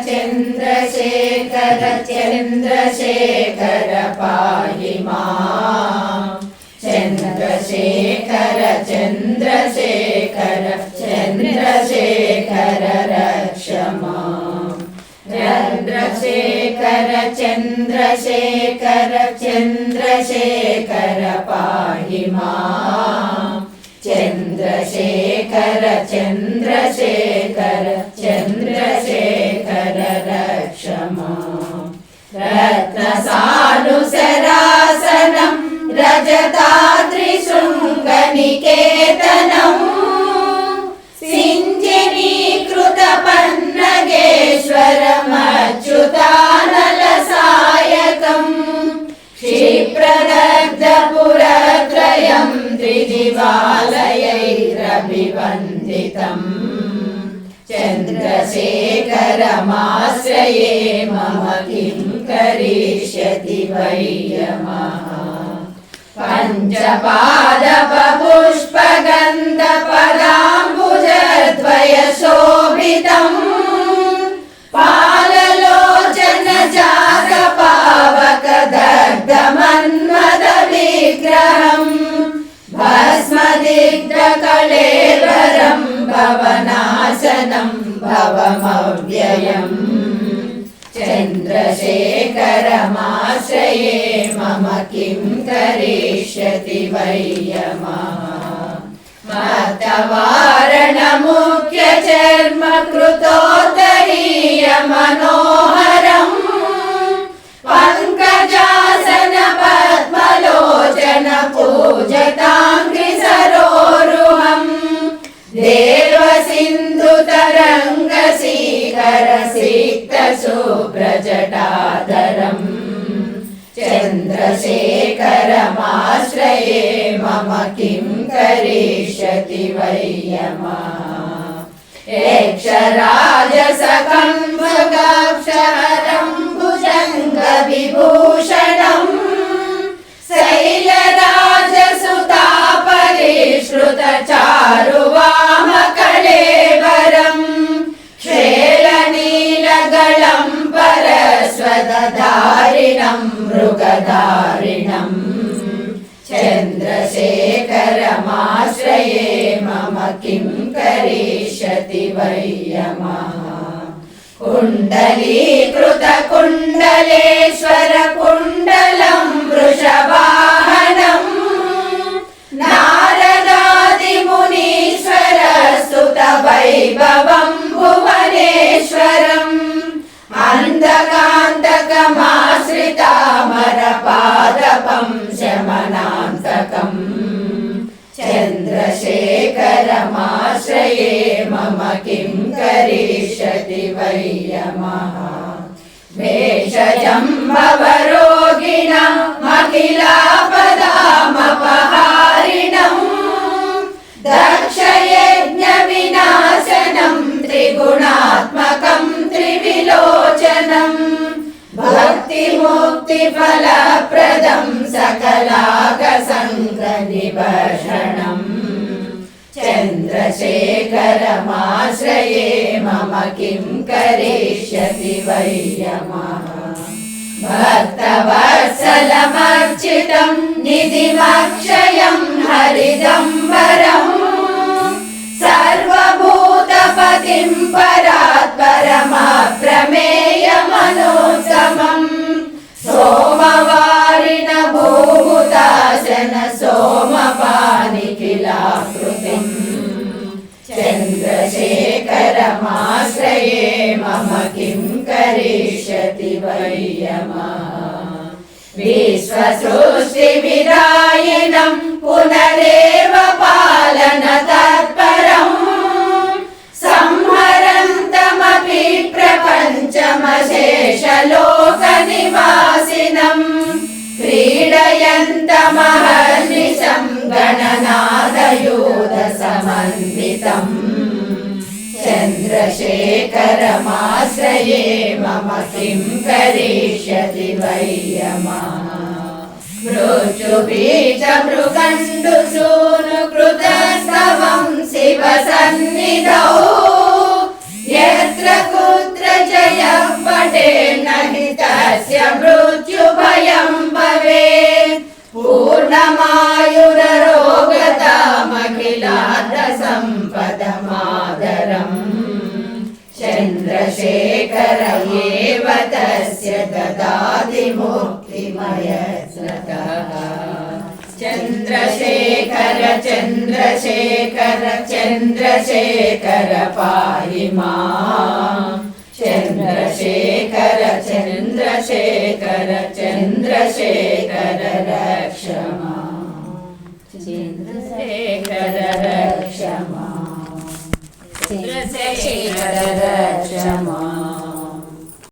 चन्द्रशेखर चन्द्रशेखर पाहि माम् चन्द्रशेखर चन्द्रशेखर चन्द्रशेखर रक्ष माम् चन्द्रशेखर चन्द्रशेखर चन्द्रशेखर पाहि माम् चन्द्रशेखर चन्द्रशेखर चन्द्रशेखर रक्ष माम् रत्नसानुसरासनं रजताद्रिशृङ्गनिकेतनम् सिञ्जनीकृतपन्नगेश्वरमच्युतानलसायकम् क्षिप्रदग्धपुरत्रयं त्रिदिवालयैरभिवन्दितम् चन्द्रशेखरमाश्रये मम किं करिष्यति वै यमः पञ्चपादपपुष्पगन्धपदाम्बुजद्वयशोभितम् पाललोचनजातपावकदग्धमन्मदविग्रहम् भस्मदिग्धकळेबरं भवनाशनं भवमव्ययम् चन्द्रशेखरमाश्रये मम किं करिष्यति वै यमः मत्तवारणमुख्यचर्मकृतोत्तरीयमनोहरम् पङ्कजासन पद्मलोचन पूजताङ्घ्रिसरोरुहम् देवसिन्धुतरङ्गशीकर सिक्तशुभ्रजटाधरम् चन्द्रशेखरमाश्रये मम किं करिष्यति वै यमः यक्षराजसकम्भगाक्षहरं भुजङ्गविभूषणम् शैलराजसुतापरिश्रुतचारुवामकळेबरम् श्वेलनीलगलं परस्वदधारिणं मृगधारिणम् चन्द्रशेखरमाश्रये मम किं करिष्यति वै यमः कुण्डलीकृतकुण्डलेश्वर कुण्डलं वृषवाहनम् नारदादिमुनीश्वर स्तुतवैभवं भुवनेश्वरम् अन्धकान्तकमाश्रितामरपादपं शमनान्तकम् चन्द्रशेखरमाश्रये मम किं करिष्यति वै यमः भेषजं भवरोगिणम् अखिलापदामपहारिणम् दक्षयज्ञविनाशनं त्रिगुणात्मकं त्रिविलोचनम् भक्तिमुक्तिफलप्रदं सकलाकसङ्गनिवर्षणम् चन्द्रशेखरमाश्रये मम किं करिष्यति वै यमः भक्तवत्सलमर्चितं निधिमक्षयं हरिदम्बरम् सर्वभूतपतिं परात्परमप्रमेयमनोत्तमम् सोमवारिण भूहुताशन सोमपानिखिलाकृतिम् चन्द्रशेखरमाश्रये मम किं करिष्यति वै यमः विश्वसृष्टिविधायिनं पुनरेव पालनतत्परम् संहरन्तमपि प्रपञ्चमशेषलोकनिवासिनम् क्रीडयन्तमहर्निशं गणनादयूधसमन्वितम् चन्द्रशेखरमाश्रये मम किं करिष्यति वै यमः मृत्युबीजमृगण्डुसूनुकृतस्तवं शिवसन्निधौ यत्र कुत्र जय ददाति मुक्तिमयस्रतः चन्द्रशेखर चन्द्रशेखर चन्द्रशेखर पाहि माम् चन्द्रशेखर चन्द्रशेखर चन्द्रशेखर रक्ष माम् चन्द्रशेखर रक्ष माम् चन्द्रशेखर रक्ष माम्